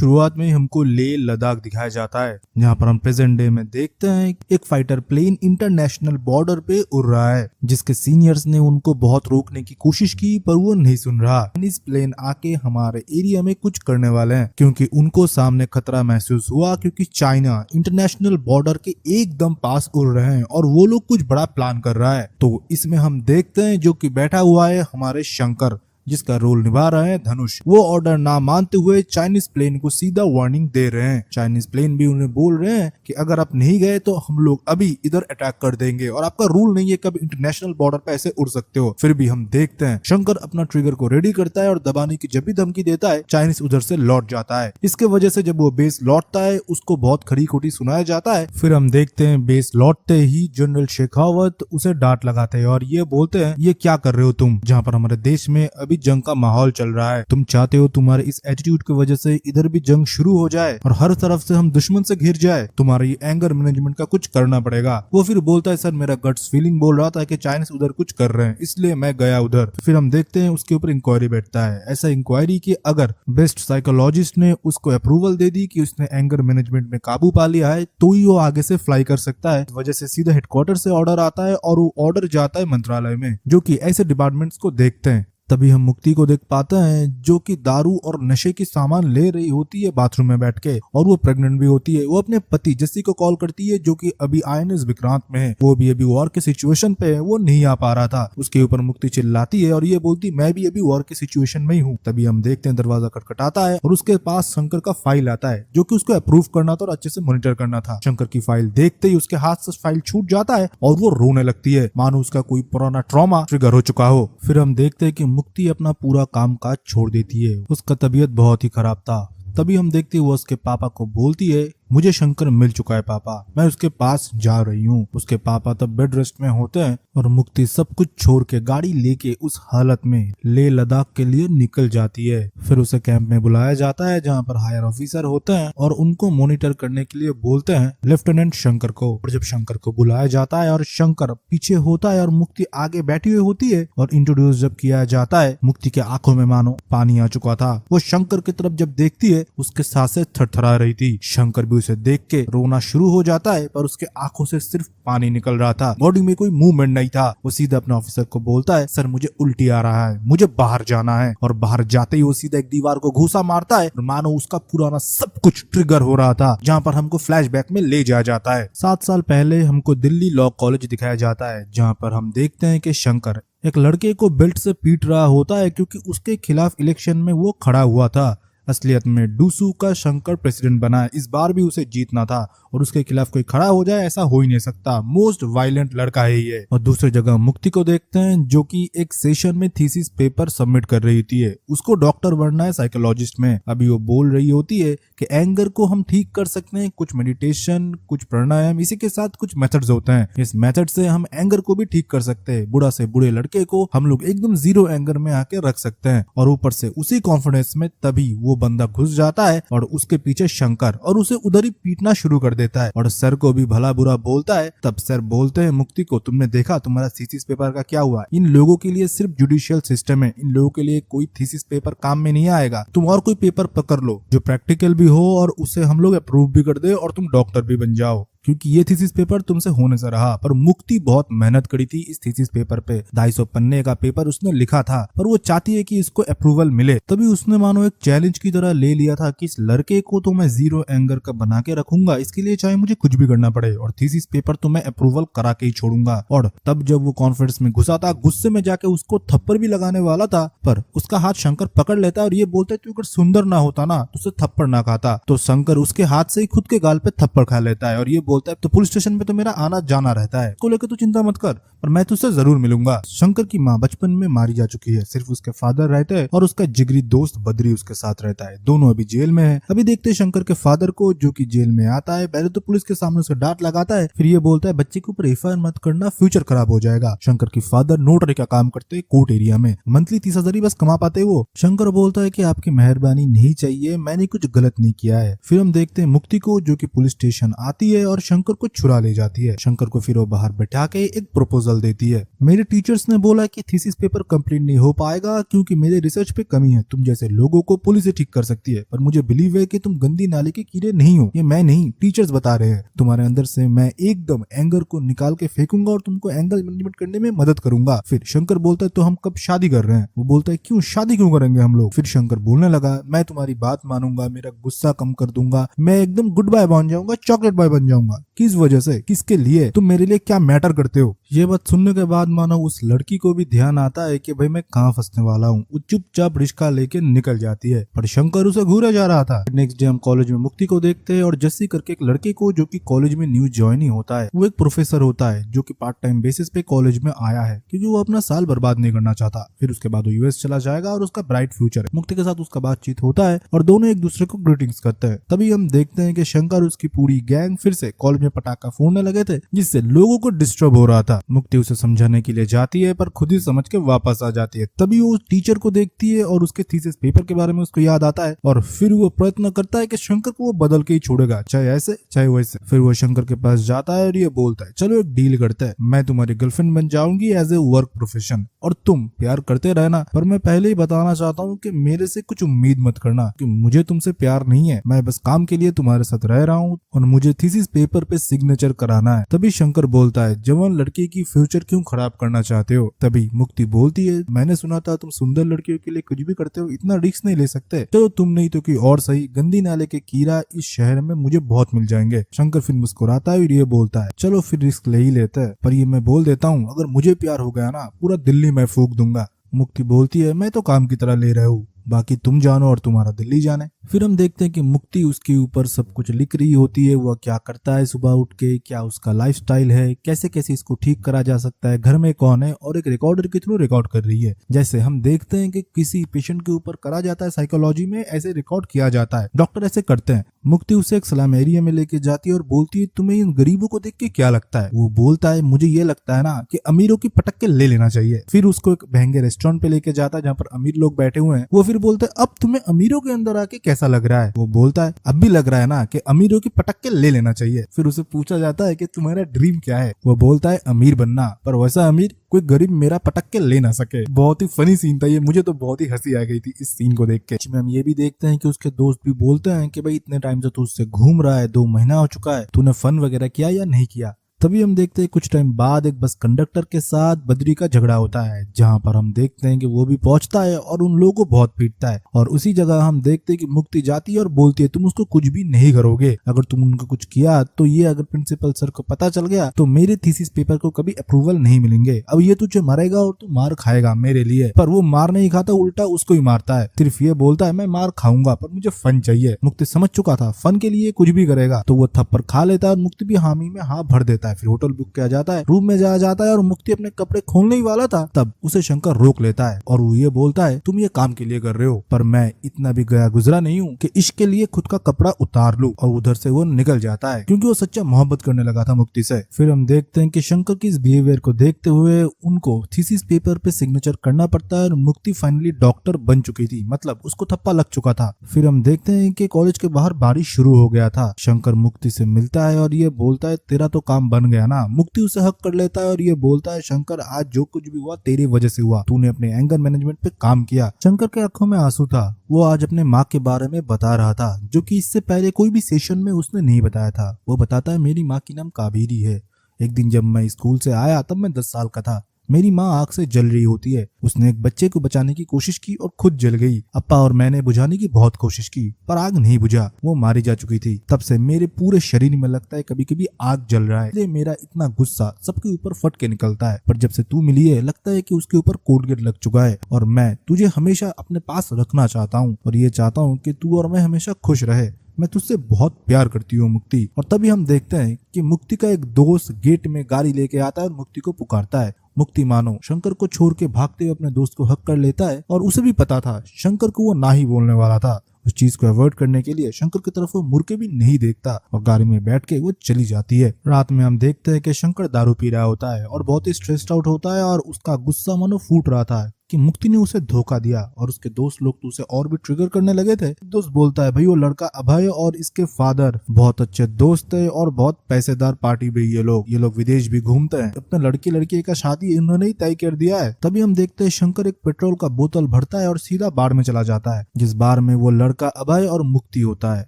शुरुआत में हमको लेह लद्दाख दिखाया जाता है, जहाँ पर हम प्रेजेंट डे में देखते हैं एक फाइटर प्लेन इंटरनेशनल बॉर्डर पे उड़ रहा है, जिसके सीनियर्स ने उनको बहुत रोकने की कोशिश की पर वो नहीं सुन रहा। चाइनीज प्लेन आके हमारे एरिया में कुछ करने वाले हैं, क्योंकि उनको सामने खतरा महसूस हुआ, क्योंकि चाइना इंटरनेशनल बॉर्डर के एकदम पास उड़ रहे हैं और वो लोग कुछ बड़ा प्लान कर रहा है। तो इसमें हम देखते हैं जो कि बैठा हुआ है हमारे शंकर, जिसका रोल निभा रहा है धनुष। वो ऑर्डर ना मानते हुए चाइनीज प्लेन को सीधा वार्निंग दे रहे हैं। चाइनीज प्लेन भी उन्हें बोल रहे हैं कि अगर आप नहीं गए तो हम लोग अभी इधर अटैक कर देंगे और आपका रूल नहीं है कभी इंटरनेशनल बॉर्डर पे ऐसे उड़ सकते हो। फिर भी हम देखते हैं शंकर अपना ट्रिगर को रेडी करता है और दबाने की जब भी धमकी देता है, चाइनीज उधर से लौट जाता है। इसके वजह से जब वो बेस लौटता है उसको बहुत खरी खोटी सुनाया जाता है। फिर हम देखते हैं बेस लौटते ही जनरल शेखावत उसे डांट लगाते हैं और ये बोलते हैं ये क्या कर रहे हो तुम, जहाँ पर हमारे देश में अभी जंग का माहौल चल रहा है। तुम चाहते हो तुम्हारे इस एटीट्यूड की वजह से इधर भी जंग शुरू हो जाए और हर तरफ से हम दुश्मन से घिर जाए। तुम्हारे ये एंगर मैनेजमेंट का कुछ करना पड़ेगा। वो फिर बोलता है सर मेरा गट्स फीलिंग बोल रहा था कि चाइनीज उधर कुछ कर रहे हैं, इसलिए मैं गया उधर। फिर हम देखते हैं उसके ऊपर इंक्वायरी बैठता है। ऐसा इंक्वायरी कि अगर बेस्ट साइकोलॉजिस्ट ने उसको अप्रूवल दे दी कि उसने एंगर मैनेजमेंट में काबू पा लिया है तो ही वो आगे से फ्लाई कर सकता है। इस वजह से सीधा हेडक्वार्टर से ऑर्डर आता है और वो ऑर्डर जाता है मंत्रालय में, जो कि ऐसे डिपार्टमेंट्स को देखते हैं। तभी हम मुक्ति को देख पाते हैं जो कि दारू और नशे की सामान ले रही होती है बाथरूम में बैठ के, और वो प्रेग्नेंट भी होती है। वो अपने पति जस्सी को कॉल करती है जो कि अभी आईएनएस विक्रांत में है। वो भी अभी वॉर के सिचुएशन पे है, वो नहीं आ पा रहा था। उसके ऊपर मुक्ति चिल्लाती है और ये बोलती मैं भी अभी वॉर के सिचुएशन में ही हूँ। तभी हम देखते हैं दरवाजा खटखटाता है और उसके पास शंकर का फाइल आता है जो कि उसको अप्रूव करना था और अच्छे से मॉनिटर करना था। शंकर की फाइल देखते ही उसके हाथ से फाइल छूट जाता है और वो रोने लगती है, मानो उसका कोई पुराना ट्रॉमा ट्रिगर हो चुका हो। फिर हम देखते हैं कि मुक्ति अपना पूरा काम काज छोड़ देती है। उसका तबीयत बहुत ही खराब था। तभी हम देखते हैं वो उसके पापा को बोलती है मुझे शंकर मिल चुका है पापा, मैं उसके पास जा रही हूँ। उसके पापा तब बेड रेस्ट में होते हैं और मुक्ति सब कुछ छोड़ के गाड़ी लेके उस हालत में लेह लद्दाख के लिए निकल जाती है। फिर उसे कैंप में बुलाया जाता है जहाँ पर हायर ऑफिसर होते हैं और उनको मॉनिटर करने के लिए बोलते हैं लेफ्टिनेंट शंकर को। और जब शंकर को बुलाया जाता है और शंकर पीछे होता है और मुक्ति आगे बैठी हुई होती है और इंट्रोड्यूस जब किया जाता है, मुक्ति के आंखों में मानो पानी आ चुका था। वो शंकर की तरफ जब देखती है उसके सांसें थरथरा रही थी। शंकर भी उसे देख के रोना शुरू हो जाता है पर उसके आंखों से सिर्फ पानी निकल रहा था, बॉडी में कोई मूवमेंट नहीं था। वो सीधा अपने ऑफिसर को बोलता है सर मुझे उल्टी आ रहा है, मुझे बाहर जाना है। और बाहर जाते ही वो सीधा एक दीवार को घूसा मारता है और मानो उसका पुराना सब कुछ ट्रिगर हो रहा था, जहाँ पर हमको फ्लैशबैक में ले जाया जाता है। 7 साल पहले हमको दिल्ली लॉ कॉलेज दिखाया जाता है, जहाँ पर हम देखते हैं कि शंकर एक लड़के को बेल्ट से पीट रहा होता है क्योंकि उसके खिलाफ इलेक्शन में वो खड़ा हुआ था। असलियत में डूसू का शंकर प्रेसिडेंट बना है, इस बार भी उसे जीतना था और उसके खिलाफ कोई खड़ा हो जाए ऐसा हो ही नहीं सकता। मोस्ट वायलेंट लड़का है ये। और दूसरी जगह मुक्ति को देखते हैं जो कि एक सेशन में थीसिस पेपर सबमिट कर रही होती है। उसको डॉक्टर बनना है साइकोलॉजिस्ट में। अभी वो बोल रही होती है कि एंगर को हम ठीक कर सकते हैं, कुछ मेडिटेशन, कुछ प्राणायाम, इसी के साथ कुछ मेथड्स होते हैं। इस मेथड से हम एंगर को भी ठीक कर सकते हैं। बुढ़ा से बुढ़े लड़के को हम लोग एकदम जीरो एंगर में आके रख सकते हैं। और ऊपर से उसी कॉन्फिडेंस में तभी वो बंदा घुस जाता है और उसके पीछे शंकर और उसे उधर ही पीटना शुरू कर देता है और सर को भी भला बुरा बोलता है। तब सर बोलते हैं मुक्ति को तुमने देखा तुम्हारा थीसिस पेपर का क्या हुआ, इन लोगों के लिए सिर्फ जुडिशियल सिस्टम है, इन लोगों के लिए कोई थीसिस पेपर काम में नहीं आएगा। तुम और कोई पेपर पकड़ लो जो प्रैक्टिकल भी हो और उसे हम लोग अप्रूव भी कर दे और तुम डॉक्टर भी बन जाओ, क्योंकि ये थीसिस पेपर तुमसे होने से रहा। पर मुक्ति बहुत मेहनत करी थी इस थीसिस पेपर पे। 250 पन्ने का पेपर उसने लिखा था पर वो चाहती है कि इसको अप्रूवल मिले। तभी उसने मानो एक चैलेंज की तरह ले लिया था कि इस लड़के को तो मैं जीरो एंगर का बना के रखूंगा, इसके लिए चाहे मुझे कुछ भी करना पड़े, और थीसिस पेपर तो मैं अप्रूवल करा के ही छोड़ूंगा। और तब जब वो कॉन्फ्रेंस में घुसा था, गुस्से में जाके उसको थप्पड़ भी लगाने वाला था, पर उसका हाथ शंकर पकड़ लेता है और ये बोलता है तू अगर सुंदर ना होता ना तो उसे थप्पड़ ना खाता। तो शंकर उसके हाथ से ही खुद के गाल पे थप्पड़ खा लेता है और ये बोलता है तो पुलिस स्टेशन पे तो मेरा आना जाना रहता है, इसको लेकर तू चिंता मत कर, पर मैं तुझसे जरूर मिलूंगा। शंकर की माँ बचपन में मारी जा चुकी है, सिर्फ उसके फादर रहते हैं और उसका जिगरी दोस्त बद्री उसके साथ रहता है। दोनों अभी जेल में है। अभी देखते हैं शंकर के फादर को जो कि जेल में आता है। पहले तो पुलिस के सामने उसे डांट लगाता है, फिर ये बोलता है बच्चे के ऊपर एफआईआर मत करना, फ्यूचर खराब हो जाएगा। शंकर की फादर नोटरी का काम करते कोर्ट एरिया में, मंथली 30,000 बस कमा पाते वो। शंकर बोलता है कि आपकी मेहरबानी नहीं चाहिए, मैंने कुछ गलत नहीं किया है। फिर हम देखते हैं मुक्ति को जो कि पुलिस स्टेशन आती है और और शंकर को छुरा ले जाती है। शंकर को फिर वो बाहर बैठा के एक प्रपोजल देती है। मेरे टीचर्स ने बोला कि थीसिस पेपर कंप्लीट नहीं हो पाएगा क्योंकि मेरे रिसर्च पे कमी है। तुम जैसे लोगों को पुलिस ही ठीक कर सकती है, पर मुझे बिलीव है कि तुम गंदी नाले के कीड़े नहीं हो। ये मैं नहीं, टीचर्स बता रहे हैं। तुम्हारे अंदर से मैं एकदम एंगर को निकाल के फेंकूंगा और तुमको एंगर मैनेजमेंट करने में मदद करूंगा। फिर शंकर बोलता है तो हम कब शादी कर रहे हैं? वो बोलता है क्यों शादी क्यों करेंगे हम लोग? फिर शंकर बोलने लगा मैं तुम्हारी बात मानूंगा, मेरा गुस्सा कम कर दूंगा, मैं एकदम गुड बाय बन जाऊंगा, चॉकलेट बॉय बन जाऊंगा। किस वजह से, किसके लिए? तुम मेरे लिए क्या मैटर करते हो? ये बात सुनने के बाद मानो उस लड़की को भी ध्यान आता है कि भाई मैं कहाँ फंसने वाला हूँ। वो चुपचाप रिश्का लेके निकल जाती है, पर शंकर उसे घूरे जा रहा था। नेक्स्ट डे हम कॉलेज में मुक्ति को देखते हैं और जस्सी करके एक लड़के को, जो कि कॉलेज में न्यू ज्वाइन ही होता है। वो एक प्रोफेसर होता है जो कि पार्ट टाइम बेसिस पे कॉलेज में आया है क्योंकि वो अपना साल बर्बाद नहीं करना चाहता। फिर उसके बाद वो यूएस चला जाएगा और उसका ब्राइट फ्यूचर है। मुक्ति के साथ उसका बातचीत होता है और दोनों एक दूसरे को ग्रीटिंग्स करते हैं। तभी हम देखते हैं कि शंकर उसकी पूरी गैंग फिर से कॉलेज में पटाखा फोड़ने लगे थे, जिससे लोगों को डिस्टर्ब हो रहा था। मुक्ति उसे समझाने के लिए जाती है पर खुद ही समझ के वापस आ जाती है। तभी वो टीचर को देखती है और उसके थीसिस पेपर के बारे में उसको याद आता है और फिर वो प्रयत्न करता है कि शंकर को वो बदल के ही छोड़ेगा, चाहे ऐसे चाहे वैसे। फिर वो शंकर के पास जाता है और ये बोलता है चलो एक डील करते हैं, मैं तुम्हारी गर्लफ्रेंड बन जाऊंगी एज ए वर्क प्रोफेशन और तुम प्यार करते रहना, पर मैं पहले ही बताना चाहता हूँ कि मेरे से कुछ उम्मीद मत करना कि मुझे तुमसे प्यार नहीं है। मैं बस काम के लिए तुम्हारे साथ रह रहा हूँ और मुझे थीसिस पेपर पे सिग्नेचर कराना है। तभी शंकर बोलता है जवान लड़की की फ्यूचर क्यों खराब करना चाहते हो? तभी मुक्ति बोलती है मैंने सुना था तुम सुंदर लड़कियों के लिए कुछ भी करते हो, इतना रिस्क नहीं ले सकते। चलो तुम नहीं तो कोई और सही, गंदी नाले के कीड़ा इस शहर में मुझे बहुत मिल जाएंगे। शंकर फिर मुस्कुराता है और ये बोलता है चलो फिर रिस्क ले ही लेते हैं, पर ये मैं बोल देता हूँ अगर मुझे प्यार हो गया ना पूरा दिल्ली मैं फूंक दूंगा। मुक्ति बोलती है मैं तो काम की तरह ले रहा हूँ, बाकी तुम जानो और तुम्हारा दिल्ली जाने। फिर हम देखते हैं कि मुक्ति उसके ऊपर सब कुछ लिख रही होती है, वह क्या करता है सुबह उठ के, क्या उसका लाइफस्टाइल है, कैसे कैसे इसको ठीक करा जा सकता है, घर में कौन है और एक रिकॉर्डर के थ्रू रिकॉर्ड कर रही है। जैसे हम देखते हैं कि किसी पेशेंट के ऊपर करा जाता है साइकोलॉजी में, ऐसे रिकॉर्ड किया जाता है, डॉक्टर ऐसे करते हैं। मुक्ति उसे एक सलाम एरिया में लेके जाती है और बोलती है तुम्हें इन गरीबों को देख के क्या लगता है? वो बोलता है मुझे ये लगता है ना कि अमीरों की पटक के ले लेना चाहिए। फिर उसको एक महंगे रेस्टोरेंट पे लेके जाता है जहाँ पर अमीर लोग बैठे हुए हैं। वो फिर बोलता है अब तुम्हें अमीरों के अंदर आके कैसा लग रहा है? वो बोलता है अब भी लग रहा है ना कि अमीरों की पटक के ले लेना चाहिए। फिर उसे पूछा जाता है कि तुम्हारा ड्रीम क्या है? वो बोलता है अमीर बनना, पर वैसा अमीर कोई गरीब मेरा पटक के ले ना सके। बहुत ही फनी सीन था ये, मुझे तो बहुत ही हंसी आ गई थी इस सीन को देख के। इसमें हम ये भी देखते हैं कि उसके दोस्त भी बोलते हैं कि भाई इतने टाइम से तू उससे घूम रहा है, 2 महीना हो चुका है, तूने फन वगैरह किया या नहीं किया? तभी हम देखते हैं कुछ टाइम बाद एक बस कंडक्टर के साथ बद्री का झगड़ा होता है, जहां पर हम देखते हैं कि वो भी पहुंचता है और उन लोगों को बहुत पीटता है। और उसी जगह हम देखते हैं कि मुक्ति जाती है और बोलती है तुम उसको कुछ भी नहीं करोगे, अगर तुम उनको कुछ किया तो ये अगर प्रिंसिपल सर को पता चल गया तो मेरे थीसिस पेपर को कभी अप्रूवल नहीं मिलेंगे। अब ये तुझे मारेगा और तू मार खाएगा मेरे लिए। पर वो मार नहीं खाता, उल्टा उसको ही मारता है। सिर्फ ये बोलता है मैं मार खाऊंगा पर मुझे फन चाहिए। मुक्ति समझ चुका था फन के लिए कुछ भी करेगा, तो वो थप्पड़ खा लेता है और मुक्ति भी हामी में हाँ भर देता है। फिर होटल बुक किया जाता है, रूम में जाया जाता है और मुक्ति अपने कपड़े खोलने ही वाला था, तब उसे शंकर रोक लेता है और वो ये बोलता है तुम ये काम के लिए कर रहे हो, पर मैं इतना भी गया गुजरा नहीं हूँ कि इश्क के लिए खुद का कपड़ा उतार लूं। और उधर से वो निकल जाता है क्योंकि वो सच्चा मोहब्बत करने लगा था मुक्ति से। फिर हम देखते हैं कि शंकर की इस बिहेवियर को देखते हुए उनको थीसिस पेपर पे सिग्नेचर करना पड़ता है और मुक्ति फाइनली डॉक्टर बन चुकी थी, मतलब उसको थप्पा लग चुका था। फिर हम देखते हैं कि कॉलेज के बाहर बारिश शुरू हो गया था। शंकर मुक्ति से मिलता है और ये बोलता है तेरा तो काम बन गया ना। मुक्ति उसे हक कर लेता है और ये बोलता है शंकर आज जो कुछ भी हुआ तेरी वजह से हुआ, तूने अपने एंगर मैनेजमेंट पे काम किया। शंकर के आंखों में आंसू था, वो आज अपने माँ के बारे में बता रहा था जो कि इससे पहले कोई भी सेशन में उसने नहीं बताया था। वो बताता है मेरी माँ की नाम कावेरी है। एक दिन जब मैं स्कूल से आया तब मैं 10 साल का था। मेरी माँ आग से जल रही होती है, उसने एक बच्चे को बचाने की कोशिश की और खुद जल गई। अप्पा और मैंने बुझाने की बहुत कोशिश की पर आग नहीं बुझा, वो मारी जा चुकी थी। तब से मेरे पूरे शरीर में लगता है कभी कभी आग जल रहा है, इसलिए मेरा इतना गुस्सा सबके ऊपर फट के निकलता है। पर जब से तू मिली है लगता है कि उसके ऊपर कोलगेट लग चुका है और मैं तुझे हमेशा अपने पास रखना चाहता हूँ और ये चाहता हूँ कि तू और मैं हमेशा खुश रहे। मैं तुझसे बहुत प्यार करती हूँ मुक्ति। और तभी हम देखते हैं कि मुक्ति का एक दोस्त गेट में गाड़ी लेके आता है और मुक्ति को पुकारता है। मुक्ति मानो शंकर को छोड़ के भागते हुए अपने दोस्त को हक कर लेता है और उसे भी पता था शंकर को वो ना ही बोलने वाला था। उस चीज को अवॉइड करने के लिए शंकर की तरफ वो मुड़ के भी नहीं देखता और गाड़ी में बैठ के वो चली जाती है। रात में हम देखते हैं कि शंकर दारू पी रहा होता है और बहुत ही स्ट्रेस्ड आउट होता है और उसका गुस्सा मानो फूट रहा था कि मुक्ति ने उसे धोखा दिया और उसके दोस्त लोग तो उसे और भी ट्रिगर करने लगे थे। दोस्त बोलता है भाई वो लड़का अभय और इसके फादर बहुत अच्छे दोस्त है और बहुत पैसेदार पार्टी भी ये लोग विदेश भी घूमते हैं। अपने लड़की का शादी इन्होंने ही तय कर दिया है। तभी हम देखते हैं शंकर एक पेट्रोल का बोतल भरता है और सीधा बार में चला जाता है, जिस बार में वो लड़का अभय और मुक्ति होता है।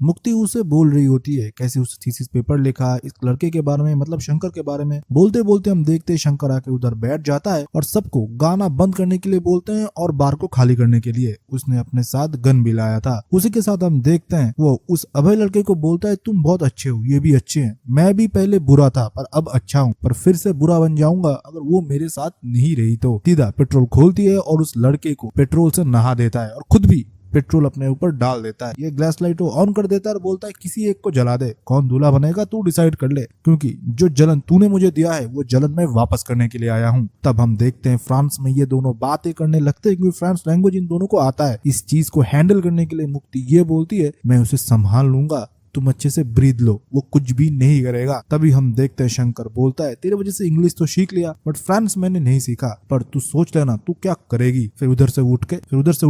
मुक्ति उसे बोल रही होती है कैसे उस थीसिस पेपर लिखा इस लड़के के बारे में, मतलब शंकर के बारे में। बोलते बोलते हम देखते हैं शंकर आके उधर बैठ जाता है और सबको गाना बंद करने के लिए बोलते हैं और बार को खाली करने के लिए उसने अपने साथ गन भी लाया था। उसी के साथ हम देखते हैं वो उस अभय लड़के को बोलता है तुम बहुत अच्छे हो, ये भी अच्छे हैं, मैं भी पहले बुरा था पर अब अच्छा हूँ, पर फिर से बुरा बन जाऊंगा अगर वो मेरे साथ नहीं रही तो। सीधा पेट्रोल खोलती है और उस लड़के को पेट्रोल से नहा देता है और खुद भी पेट्रोल अपने ऊपर डाल देता है। ये ग्लास लाइट ऑन कर देता है और बोलता है किसी एक को जला दे, कौन दूल्हा बनेगा तू डिसाइड कर ले, क्योंकि जो जलन तूने मुझे दिया है वो जलन मैं वापस करने के लिए आया हूँ। तब हम देखते हैं फ्रांस में ये दोनों बातें करने लगते हैं क्योंकि फ्रांस लैंग्वेज इन दोनों को आता है। इस चीज को हैंडल करने के लिए मुक्ति ये बोलती है मैं उसे संभाल लूंगा, तुम अच्छे से ब्रीद लो, वो कुछ भी नहीं करेगा। तभी हम देखते हैं शंकर बोलता है तेरे वजह से इंग्लिश तो सीख लिया बट फ्रांस मैंने नहीं सीखा, पर तू सोच लेना तू क्या करेगी। फिर उधर से उठ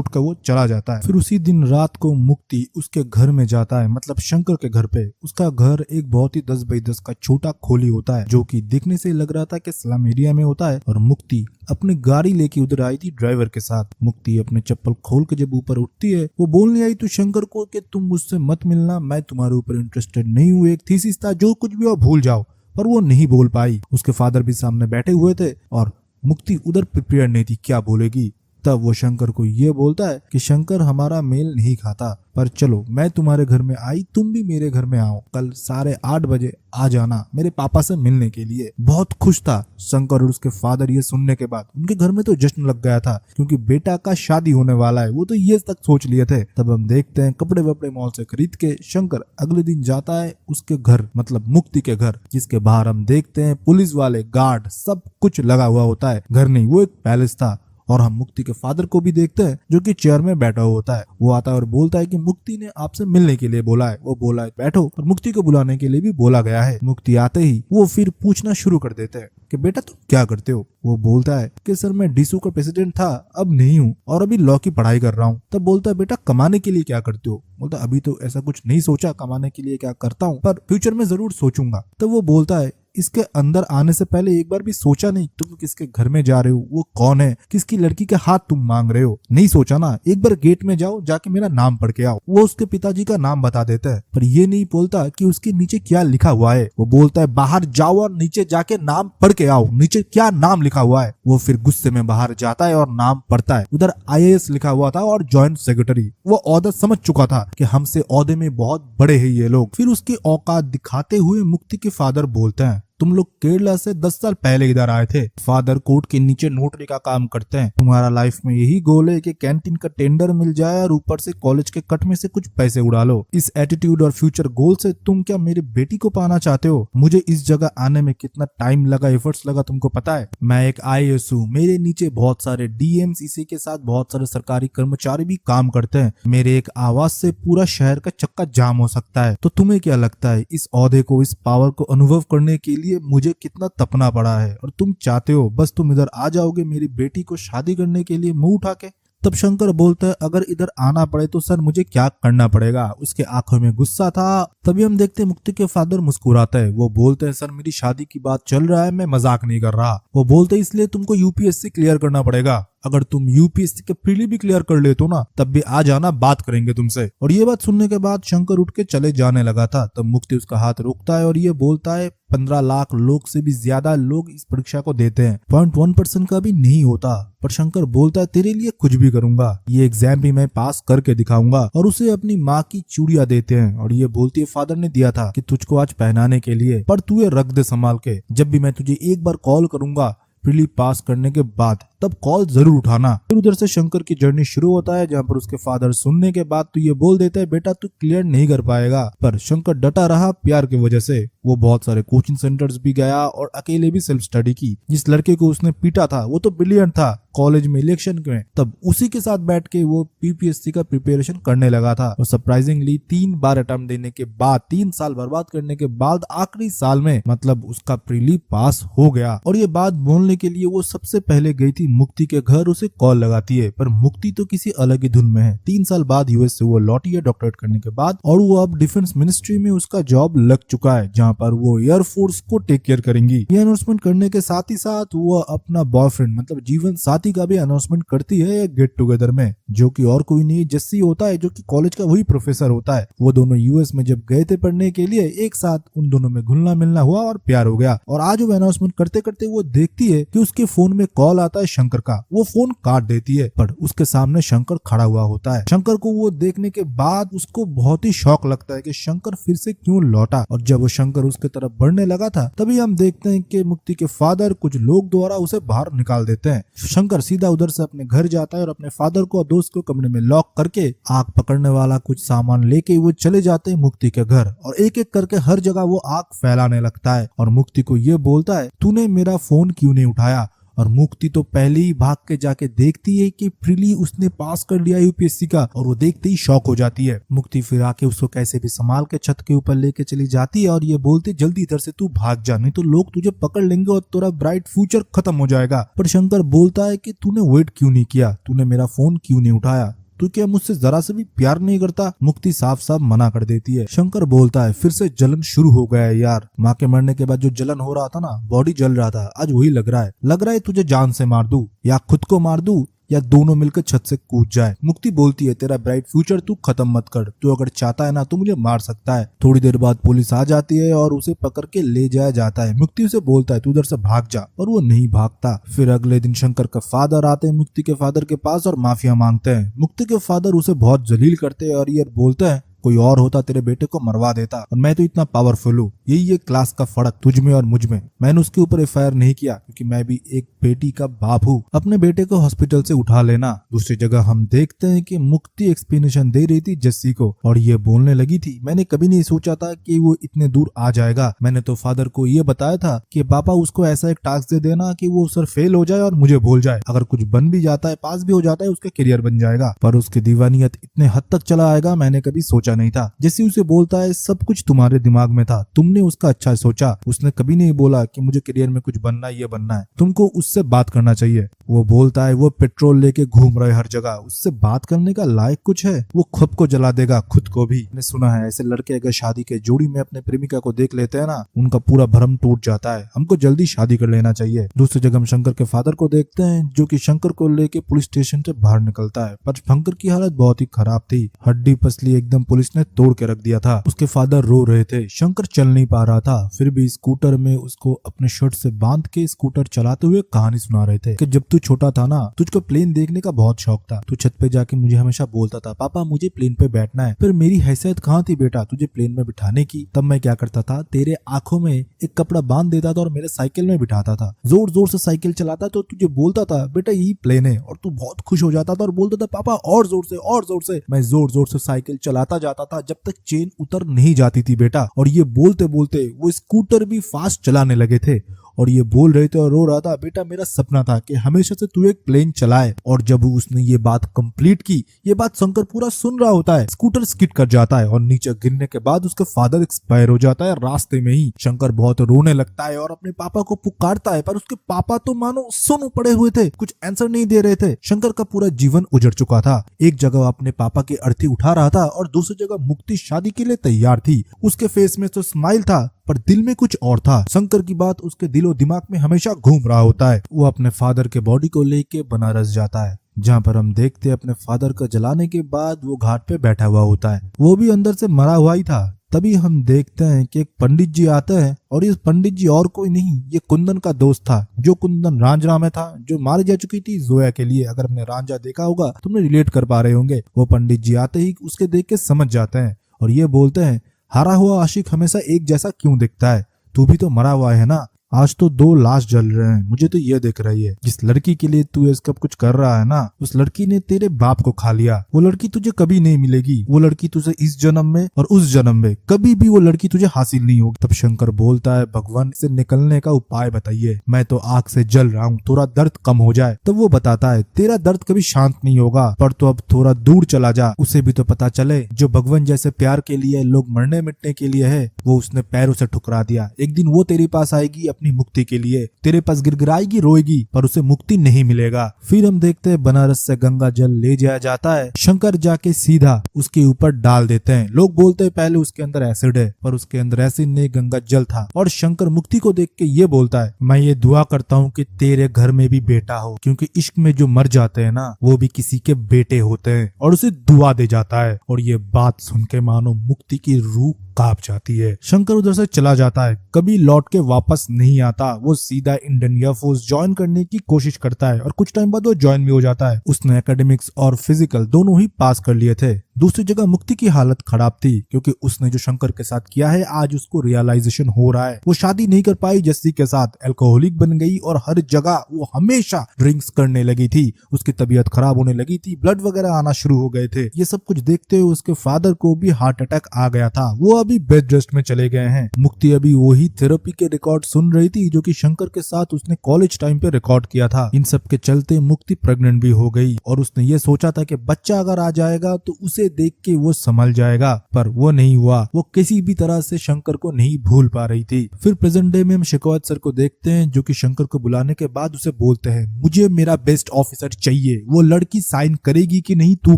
कर वो चला जाता है। फिर उसी दिन रात को मुक्ति उसके घर में जाता है, मतलब शंकर के घर पे। उसका घर एक बहुत ही 10x10 का छोटा खोली होता है जो कि दिखने से लग रहा था कि स्लम एरिया में होता है। और मुक्ति अपनी गाड़ी लेके उधर आई थी ड्राइवर के साथ। मुक्ति अपने चप्पल खोल के जब ऊपर उठती है वो बोलने आई तो शंकर को कि तुम मुझसे मत मिलना, मैं तुम्हारे ऊपर इंटरेस्टेड नहीं हूँ, एक थीसिस था, जो कुछ भी हो भूल जाओ। पर वो नहीं बोल पाई। उसके फादर भी सामने बैठे हुए थे और मुक्ति उधर प्रिपेयर नहीं थी क्या बोलेगी। तब वो शंकर को ये बोलता है कि शंकर हमारा मेल नहीं खाता, पर चलो मैं तुम्हारे घर में आई, तुम भी मेरे घर में आओ, कल 8:30 बजे आ जाना मेरे पापा से मिलने के लिए। बहुत खुश था शंकर और उसके फादर ये सुनने के बाद। उनके घर में तो जश्न लग गया था क्योंकि बेटा का शादी होने वाला है, वो तो ये तक सोच लिए थे। तब हम देखते हैं कपड़े वपड़े मॉल से खरीद के शंकर अगले दिन जाता है उसके घर, मतलब मुक्ति के घर, जिसके बाहर हम देखते हैं पुलिस वाले गार्ड सब कुछ लगा हुआ होता है। घर नहीं, वो एक पैलेस था। और हम मुक्ति के फादर को भी देखते हैं जो कि चेयर में बैठा हुआ होता है। वो आता है और बोलता है कि मुक्ति ने आपसे मिलने के लिए बोला है। वो बोला है बैठो, और मुक्ति को बुलाने के लिए भी बोला गया है। मुक्ति आते ही वो फिर पूछना शुरू कर देते हैं कि बेटा तुम क्या करते हो। वो बोलता है कि सर मैं डीसू का प्रेसिडेंट था, अब नहीं हूँ और अभी लॉ की पढ़ाई कर रहा हूँ। तब बोलता है बेटा कमाने के लिए क्या करते हो। बोलता अभी तो ऐसा कुछ नहीं सोचा कमाने के लिए क्या करता हूँ, पर फ्यूचर में जरूर सोचूंगा। तो वो बोलता है इसके अंदर आने से पहले एक बार भी सोचा नहीं तुम किसके घर में जा रहे हो, वो कौन है, किसकी लड़की के हाथ तुम मांग रहे हो, नहीं सोचा ना। एक बार गेट में जाओ, जाके मेरा नाम पढ़ के आओ। वो उसके पिताजी का नाम बता देता है, पर ये नहीं बोलता कि उसके नीचे क्या लिखा हुआ है। वो बोलता है बाहर जाओ और नीचे जाके नाम पढ़ के आओ, नीचे क्या नाम लिखा हुआ है। वो फिर गुस्से में बाहर जाता है और नाम पढ़ता है। उधर IAS लिखा हुआ था और जॉइंट सेक्रेटरी। वो औहदा समझ चुका था कि हमसे औहदे में बहुत बड़े हैं ये लोग। फिर उसकी औकात दिखाते हुए मुक्ति के फादर बोलते हैं तुम लोग केरला से 10 साल पहले इधर आए थे, फादर कोर्ट के नीचे नोटरी का काम करते हैं, तुम्हारा लाइफ में यही गोल है कि कैंटीन का टेंडर मिल जाए और ऊपर से कॉलेज के कट में से कुछ पैसे उड़ा लो। इस एटीट्यूड और फ्यूचर गोल से तुम क्या मेरी बेटी को पाना चाहते हो। मुझे इस जगह आने में कितना टाइम लगा, एफर्ट्स लगा तुमको पता है। मैं एक IAS हूँ, मेरे नीचे बहुत सारे DMs, इसी के साथ बहुत सारे सरकारी कर्मचारी भी काम करते हैं। मेरे एक आवाज से पूरा शहर का चक्का जाम हो सकता है। तो तुम्हें क्या लगता है इस औहदे को, इस पावर को अनुभव करने के लिए मुझे कितना तपना पड़ा है, और तुम चाहते हो बस तुम इधर आ जाओगे मेरी बेटी को शादी करने के लिए मुंह उठा के। तब शंकर बोलता है अगर इधर आना पड़े तो सर मुझे क्या करना पड़ेगा। उसके आंखों में गुस्सा था। तभी हम देखते हैं मुक्ति के फादर मुस्कुराते हैं। वो बोलते हैं सर मेरी शादी की बात चल रहा है, मैं मजाक नहीं कर रहा। वो बोलते हैं इसलिए तुमको UPSC क्लियर करना पड़ेगा। अगर तुम UPSC के प्रीली भी क्लियर कर लेते हो ना तब भी आ जाना, बात करेंगे तुमसे। और ये बात सुनने के बाद शंकर उठ के चले जाने लगा था। तब मुक्ति उसका हाथ रोकता है और ये बोलता है 15 लाख लोग से भी ज्यादा लोग इस परीक्षा को देते हैं, 0.1% का भी नहीं होता। पर शंकर बोलता है तेरे लिए कुछ भी करूंगा, ये एग्जाम भी मैं पास करके दिखाऊंगा। और उसे अपनी माँ की चूड़ियां देते हैं और ये बोलती है फादर ने दिया था कि तुझको आज पहनाने के लिए, पर तू ये रख दे संभाल के, जब भी मैं तुझे एक बार कॉल करूंगा प्रीली पास करने के बाद तब कॉल जरूर उठाना। फिर उधर से शंकर की जर्नी शुरू होता है जहाँ पर उसके फादर सुनने के बाद तो ये बोल देते हैं बेटा तू क्लियर नहीं कर पाएगा। पर शंकर डटा रहा प्यार की वजह से। वो बहुत सारे कोचिंग सेंटर्स भी गया और अकेले भी सेल्फ स्टडी की। जिस लड़के को उसने पीटा था वो तो ब्रिलियंट था कॉलेज में इलेक्शन में, तब उसी के साथ बैठ के वो PPSC का प्रिपरेशन करने लगा था। और सरप्राइजिंगली 3 बार अटेम्प्ट देने के बाद, 3 साल बर्बाद करने के बाद आखिरी साल में मतलब उसका प्रीली पास हो गया। और ये बात बोलने के लिए वो सबसे पहले गई थी मुक्ति के घर उसे कॉल लगाती है, पर मुक्ति तो किसी अलग ही धुन में है। 3 साल बाद यूएस से वो लौटी है डॉक्टरेट करने के बाद, और वो अब डिफेंस मिनिस्ट्री में उसका जॉब लग चुका है, जहाँ पर वो एयरफोर्स को टेक केयर करेंगी। ये अनाउंसमेंट करने के साथ ही साथ वो अपना बॉयफ्रेंड मतलब जीवन साथी का भी अनाउंसमेंट करती है एक गेट टुगेदर में, जो कि और कोई नहीं जस्सी होता है, जो कि कॉलेज का वही प्रोफेसर होता है। वो दोनों यूएस में जब गए थे पढ़ने के लिए, एक साथ उन दोनों में घुलना मिलना हुआ और प्यार हो गया। और आज वो अनाउंसमेंट करते करते वो देखती है कि उसके फोन में कॉल आता है शंकर का। वो फोन काट देती है, पर उसके सामने शंकर खड़ा हुआ होता है। शंकर को वो देखने के बाद उसको बहुत ही शौक लगता है कि शंकर फिर से क्यों लौटा। और जब वो शंकर उसके तरफ बढ़ने लगा था, तभी हम देखते हैं कि मुक्ति के फादर कुछ लोग द्वारा उसे बाहर निकाल देते हैं। शंकर सीधा उधर से अपने घर जाता है और अपने फादर को और दोस्त को कमरे में लॉक करके आग पकड़ने वाला कुछ सामान लेके वो चले जाते हैं मुक्ति के घर। और एक एक करके हर जगह वो आग फैलाने लगता है और मुक्ति को ये बोलता है, तूने मेरा फोन क्यों नहीं उठाया। और मुक्ति तो पहले ही भाग के जाके देखती है कि प्रिली उसने पास कर लिया यूपीएससी का, और वो देखते ही शॉक हो जाती है। मुक्ति फिर आके उसको कैसे भी संभाल के छत के ऊपर लेके चली जाती है और ये बोलती, जल्दी इधर से तू भाग जा, नहीं तो लोग तुझे पकड़ लेंगे और तेरा ब्राइट फ्यूचर खत्म हो जाएगा। पर शंकर बोलता है कि तूने वेट क्यों नहीं किया, तूने मेरा फोन क्यों नहीं उठाया, तू क्या मुझसे जरा से भी प्यार नहीं करता। मुक्ति साफ साफ मना कर देती है। शंकर बोलता है, फिर से जलन शुरू हो गया है यार, माँ के मरने के बाद जो जलन हो रहा था ना, बॉडी जल रहा था, आज वही लग रहा है तुझे जान से मार दूं या खुद को मार दूं या दोनों मिलकर छत से कूद जाए। मुक्ति बोलती है, तेरा ब्राइट फ्यूचर तू खत्म मत कर, तू अगर चाहता है ना तो मुझे मार सकता है। थोड़ी देर बाद पुलिस आ जाती है और उसे पकड़ के ले जाया जाता है। मुक्ति उसे बोलता है, तू उधर से भाग जा, पर वो नहीं भागता। फिर अगले दिन शंकर का फादर आते हैं मुक्ति के फादर के पास और माफिया मांगते हैं। मुक्ति के फादर उसे बहुत जलील करते हैं और ये बोलते हैं, कोई और होता तेरे बेटे को मरवा देता, और मैं तो इतना पावरफुल हूँ। यही है क्लास का फर्क तुझ में और मुझ में। मैंने उसके ऊपर एफआईआर नहीं किया क्योंकि मैं भी एक बेटी का बाप हूँ। अपने बेटे को हॉस्पिटल से उठा लेना। दूसरी जगह हम देखते हैं कि मुक्ति एक्सप्लेनेशन दे रही थी जस्सी को और ये बोलने लगी थी, मैंने कभी नहीं सोचा था कि वो इतने दूर आ जाएगा। मैंने तो फादर को ये बताया था कि पापा उसको ऐसा एक टास्क दे देना कि वो सर फेल हो जाए और मुझे भूल जाए, अगर कुछ बन भी जाता है, पास भी हो जाता है, उसका करियर बन जाएगा। पर उसकी दीवानियत इतने हद तक चला आएगा मैंने कभी सोचा नहीं था। जैसे उसे बोलता है, सब कुछ तुम्हारे दिमाग में था, तुमने उसका अच्छा सोचा। उसने कभी नहीं बोला कि मुझे करियर में कुछ बनना है, ये बनना है, तुमको उससे बात करना चाहिए। वो बोलता है, वो पेट्रोल लेके घूम रहे हर जगह, उससे बात करने का लायक कुछ है? वो खुद को जला देगा, खुद को भी। मैंने सुना है ऐसे लड़के अगर शादी के जोड़ी में अपने प्रेमिका को देख लेते हैं ना, उनका पूरा भरम टूट जाता है। हमको जल्दी शादी कर लेना चाहिए। दूसरी जगह हम शंकर के फादर को देखते हैं, जो कि शंकर को लेके पुलिस स्टेशन से बाहर निकलता है। पर शंकर की हालत बहुत ही खराब थी, हड्डी पसली एकदम पुलिस ने तोड़ के रख दिया था। उसके फादर रो रहे थे, शंकर चल नहीं पा रहा था, फिर भी स्कूटर में उसको अपने शर्ट से बांध के स्कूटर चलाते हुए कहानी सुना रहे थे कि जब तू छोटा था ना, तुझको प्लेन देखने का बहुत शौक था, तू छत पे जाके मुझे हमेशा बोलता था, पापा मुझे प्लेन पे बैठना है। फिर मेरी हैसियत कहाँ थी बेटा तुझे प्लेन में बिठाने की? तब मैं क्या करता था, तेरे आंखों में एक कपड़ा बांध देता था और मेरे साइकिल में बिठाता था, जोर जोर से साइकिल चलाता तो तुझे बोलता था, बेटा यही प्लेन है, और तू बहुत खुश हो जाता था और बोलता था, पापा और जोर से और जोर से। मैं जोर जोर से साइकिल चलाता जाता था जब तक चेन उतर नहीं जाती थी बेटा। और ये बोलते बोलते वो स्कूटर भी फास्ट चलाने लगे थे और ये बोल रहे थे और रो रहा था, बेटा मेरा सपना था कि हमेशा से तू एक प्लेन चलाए। और जब उसने ये बात कंप्लीट की, ये बात शंकर पूरा सुन रहा होता है, स्कूटर स्किड कर जाता है और नीचे गिरने के बाद उसके फादर एक्सपायर हो जाता है रास्ते में ही। शंकर बहुत रोने लगता है और अपने पापा को पुकारता है, पर उसके पापा तो मानो सुन पड़े हुए थे, कुछ आंसर नहीं दे रहे थे। शंकर का पूरा जीवन उजड़ चुका था। एक जगह अपने पापा की अर्थी उठा रहा था और दूसरी जगह मुक्ति शादी के लिए तैयार थी। उसके फेस में तो स्माइल था पर दिल में कुछ और था। शंकर की बात उसके दिलो दिमाग में हमेशा घूम रहा होता है। वो अपने फादर के बॉडी को लेके बनारस जाता है, जहाँ पर हम देखते हैं अपने फादर को जलाने के बाद वो घाट पे बैठा हुआ होता है, वो भी अंदर से मरा हुआ ही था। तभी हम देखते हैं कि एक पंडित जी आते हैं और इस पंडित जी और कोई नहीं, ये कुंदन का दोस्त था, जो कुंदन रांझा में था, जो मारी जा चुकी थी जोया के लिए। अगर हमने रांझा देखा होगा तुमने रिलेट कर पा रहे होंगे। वो पंडित जी आते ही उसके देख के समझ जाते हैं और ये बोलते हैं, हारा हुआ आशिक हमेशा एक जैसा क्यों दिखता है? तू भी तो मरा हुआ है ना। आज तो 2 लाश जल रहे हैं, मुझे तो ये दिख रही है। जिस लड़की के लिए तू ये सब कुछ कर रहा है ना, उस लड़की ने तेरे बाप को खा लिया। वो लड़की तुझे कभी नहीं मिलेगी। वो लड़की तुझे इस जन्म में और उस जन्म में कभी भी वो लड़की तुझे हासिल नहीं होगी। तब शंकर बोलता है, भगवान से निकलने का उपाय बताइए, मैं तो आग से जल रहा हूँ, थोड़ा दर्द कम हो जाए। तब वो बताता है, तेरा दर्द कभी शांत नहीं होगा, पर तो अब थोड़ा दूर चला जा, उसे भी तो पता चले जो भगवान जैसे प्यार के लिए लोग मरने मिटने के लिए है, वो उसने पैरों से ठुकरा दिया। एक दिन वो तेरे पास आएगी, अपनी मुक्ति के लिए। तेरे पास गिड़गिड़ाएगी, रोएगी, पर उसे मुक्ति नहीं मिलेगा। फिर हम देखते हैं बनारस से गंगा जल ले जाया जाता है। शंकर जाके सीधा उसके ऊपर डाल देते हैं। लोग बोलते हैं पहले उसके अंदर एसिड है, पर उसके अंदर एसिड नहीं, गंगा जल था। और शंकर मुक्ति को देख के ये बोलता है, मैं ये दुआ करता हूँ कि तेरे घर में भी बेटा हो, क्योंकि इश्क में जो मर जाते हैं ना वो भी किसी के बेटे होते हैं। और उसे दुआ दे जाता है। और ये बात सुन के मानो मुक्ति की रूह कांप जाती है। शंकर उधर से चला जाता है, कभी लौट के वापस नहीं आता। वो सीधा इंडियन एयरफोर्स ज्वाइन करने की कोशिश करता है और कुछ टाइम बाद वो ज्वाइन भी हो जाता है। उसने एकेडमिक्स और फिजिकल दोनों ही पास कर लिए थे। दूसरी जगह मुक्ति की हालत खराब थी, क्योंकि उसने जो शंकर के साथ किया है आज उसको रियलाइजेशन हो रहा है। वो शादी नहीं कर पाई जस्सी के साथ, अल्कोहलिक बन गई और हर जगह वो हमेशा ड्रिंक्स करने लगी थी। उसकी तबीयत खराब होने लगी थी, ब्लड वगैरह आना शुरू हो गए थे। ये सब कुछ देखते हुए उसके फादर को भी हार्ट अटैक आ गया था। वो अभी बेड रेस्ट में चले गए हैं। मुक्ति अभी वही थेरेपी के रिकॉर्ड सुन रही थी जो कि शंकर के साथ उसने कॉलेज टाइम पे रिकॉर्ड किया था। इन सब के चलते मुक्ति प्रेग्नेंट भी हो गई और उसने ये सोचा था कि बच्चा अगर आ जाएगा तो उसे देख के वो संभल जाएगा, पर वो नहीं हुआ। वो किसी भी तरह से शंकर को नहीं भूल पा रही थी। फिर प्रेजेंट डे में हम शिकायत सर को देखते हैं जो कि शंकर को बुलाने के बाद उसे बोलते हैं, मुझे मेरा बेस्ट ऑफिसर चाहिए। वो लड़की साइन करेगी कि नहीं तू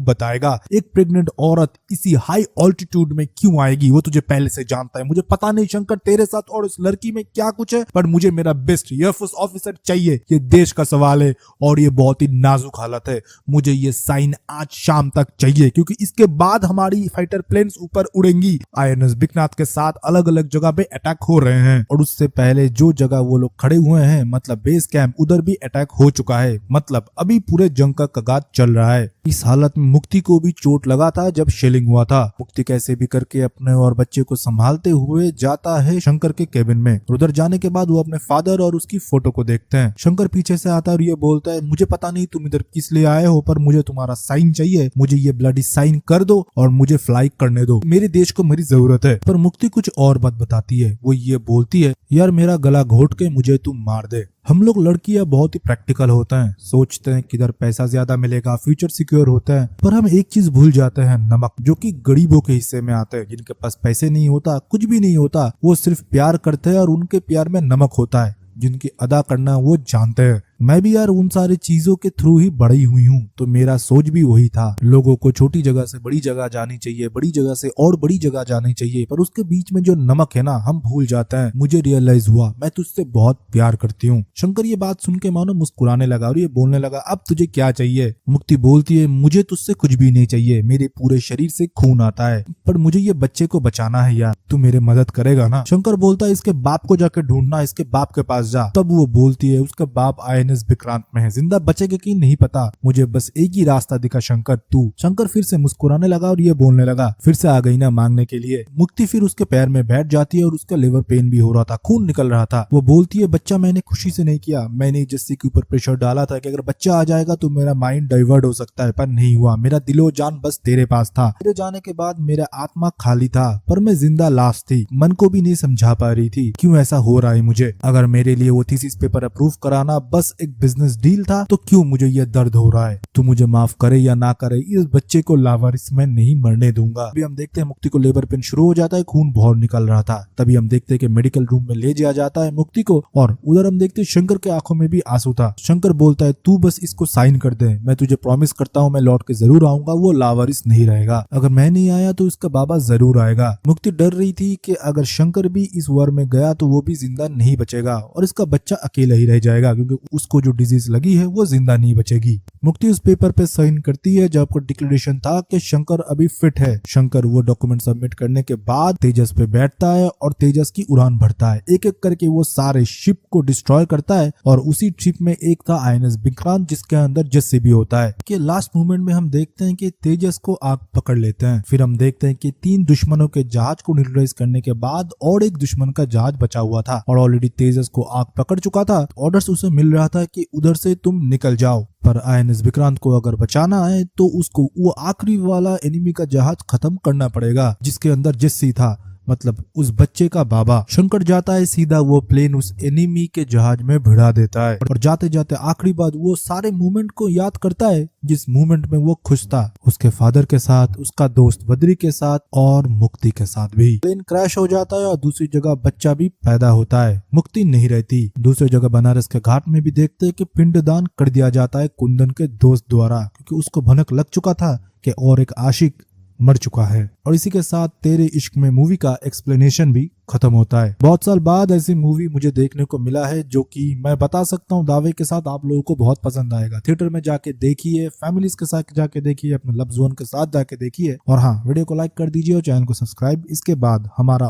बताएगा। एक प्रेग्नेंट औरत इसी हाई ऑल्टीट्यूड में क्यों आएगी, वो तुझे पहले से जानता है। मुझे पता नहीं शंकर तेरे साथ और उस लड़की में क्या कुछ है, पर मुझे मेरा बेस्ट एयरफोर्स ऑफिसर चाहिए। ये देश का सवाल है और ये बहुत ही नाजुक हालत है। मुझे ये साइन आज शाम तक चाहिए, क्योंकि इसके बाद हमारी फाइटर प्लेन्स ऊपर उड़ेंगी। आईएनएस विक्रांत के साथ अलग अलग जगह पे अटैक हो रहे हैं और उससे पहले जो जगह वो लोग खड़े हुए हैं मतलब बेस कैंप, उधर भी अटैक हो चुका है। मतलब अभी पूरे जंग का कगार चल रहा है। इस हालत में मुक्ति को भी चोट लगा था जब शेलिंग हुआ था। मुक्ति कैसे भी करके अपने और बच्चे को संभालते हुए जाता है शंकर के केबिन में। उधर जाने के बाद वो अपने फादर और उसकी फोटो को देखते हैं। शंकर पीछे से आता है और ये बोलता है, मुझे पता नहीं तुम इधर किस लिए आए हो, पर मुझे तुम्हारा साइन चाहिए। मुझे ये ब्लडी साइन कर दो और मुझे फ्लाई करने दो। मेरे देश को मेरी जरूरत है। पर मुक्ति कुछ और बात बताती है। वो ये बोलती है, यार मेरा गला घोट के मुझे तुम मार दे। हम लोग लड़कियां बहुत ही प्रैक्टिकल होते हैं, सोचते हैं किधर पैसा ज्यादा मिलेगा, फ्यूचर सिक्योर होता है। पर हम एक चीज भूल जाते हैं, नमक, जो कि गरीबों के हिस्से में आते हैं। जिनके पास पैसे नहीं होता, कुछ भी नहीं होता, वो सिर्फ प्यार करते हैं और उनके प्यार में नमक होता है जिनकी अदा करना वो जानते हैं। मैं भी यार उन सारी चीजों के थ्रू ही बड़ी हुई हूँ, तो मेरा सोच भी वही था। लोगों को छोटी जगह से बड़ी जगह जानी चाहिए, बड़ी जगह से और बड़ी जगह जानी चाहिए, पर उसके बीच में जो नमक है ना, हम भूल जाते हैं। मुझे रियलाइज हुआ मैं तुझसे बहुत प्यार करती हूँ। शंकर ये बात सुन के मानो मुस्कुराने लगा और ये बोलने लगा, अब तुझे क्या चाहिए। मुक्ति बोलती है, मुझे तुझसे कुछ भी नहीं चाहिए, मेरे पूरे शरीर से खून आता है, पर मुझे ये बच्चे को बचाना है यार, तू मेरे मदद करेगा ना। शंकर बोलता है, इसके बाप को जाके ढूंढना, इसके बाप के पास जा। तब वो बोलती है, उसका बाप आईएनएस विक्रांत में है, जिंदा बचेगा कि नहीं पता, मुझे बस एक ही रास्ता दिखा शंकर, तू। शंकर फिर से मुस्कुराने लगा और ये बोलने लगा, फिर से आ गई ना मांगने के लिए। मुक्ति फिर उसके पैर में बैठ जाती है और उसका लिवर पेन भी हो रहा था, खून निकल रहा था। वो बोलती है, बच्चा मैंने खुशी से नहीं किया, मैंने जस्सी के ऊपर प्रेशर डाला था कि अगर बच्चा आ जाएगा तो मेरा माइंड डाइवर्ट हो सकता है, पर नहीं हुआ। मेरा दिलो जान बस तेरे पास था। तेरे जाने के बाद मेरा आत्मा खाली था, पर मैं जिंदा लाश थी। मन को भी नहीं समझा पा रही थी क्यों ऐसा हो रहा है मुझे। अगर मेरे लिए वो थीसिस पेपर अप्रूव कराना बस एक बिजनेस डील था, तो क्यों मुझे ये दर्द हो रहा है। तू मुझे माफ करे या ना करे, इस बच्चे को लावारिस मैं नहीं मरने दूंगा। अभी हम देखते हैं मुक्ति को लेबर पेन शुरू हो जाता है, खून बहुत निकल रहा था। तभी हम देखते हैं कि मेडिकल रूम में ले जाया जाता है मुक्ति को, और उधर हम देखते हैं शंकर के आंखों में भी आंसू था। शंकर बोलता है, तू बस इसको साइन कर दे, मैं तुझे प्रॉमिस करता हूँ मैं लौट के जरूर आऊंगा, वो लावारिस नहीं रहेगा। अगर मैं नहीं आया तो इसका बाबा जरूर आएगा। मुक्ति डर रही थी कि अगर शंकर भी इस वार में गया तो वो भी जिंदा नहीं बचेगा और इसका बच्चा अकेला ही रह जाएगा, क्योंकि उसको जो डिजीज लगी है वो जिंदा नहीं बचेगी। मुक्ति उस पेपर पे साइन करती है जब पर डिक्लेरेशन था कि शंकर अभी फिट है। शंकर वो डॉक्यूमेंट सबमिट करने के बाद तेजस पे बैठता है और तेजस की उड़ान भरता है। एक एक करके वो सारे शिप को डिस्ट्रॉय करता है और उसी शिप में एक था आईएनएस विक्रांत जिसके अंदर जस्सी भी होता है। कि लास्ट मोमेंट में हम देखते हैं कि तेजस को आग पकड़ लेते हैं। फिर हम देखते हैं कि 3 दुश्मनों के जहाज को न्यूट्रलाइज करने के बाद और एक दुश्मन का जहाज बचा हुआ था और ऑलरेडी तेजस को आग पकड़ चुका था। ऑर्डर्स उसे मिल रहा था कि उधर से तुम निकल जाओ, पर आईएनएस विक्रांत को अगर बचाना है तो उसको वो आखिरी वाला एनिमी का जहाज खत्म करना पड़ेगा जिसके अंदर जस्सी था। मतलब उस बच्चे का बाबा। शंकर जाता है सीधा वो प्लेन उस एनिमी के जहाज में भिड़ा देता है और जाते जाते आखिरी बार वो सारे मूवमेंट को याद करता है जिस मूवमेंट में वो खुश था, उसके फादर के साथ, उसका दोस्त बद्री के साथ और मुक्ति के साथ भी। प्लेन क्रैश हो जाता है और दूसरी जगह बच्चा भी पैदा होता है, मुक्ति नहीं रहती। दूसरी जगह बनारस के घाट में भी देखते हैं कि पिंडदान कर दिया जाता है कुंदन के दोस्त द्वारा, क्योंकि उसको भनक लग चुका था कि और एक आशिक मर चुका है। और इसी के साथ तेरे इश्क में मूवी का एक्सप्लेनेशन भी खत्म होता है। बहुत साल बाद ऐसी मूवी मुझे देखने को मिला है जो कि मैं बता सकता हूँ दावे के साथ आप लोगों को बहुत पसंद आएगा। थिएटर में जाके देखिए, फैमिलीज के साथ जाके देखिए, अपने लव्ड वन के साथ जाके देखिए और हाँ, वीडियो को लाइक कर दीजिए और चैनल को सब्सक्राइब। इसके बाद हमारा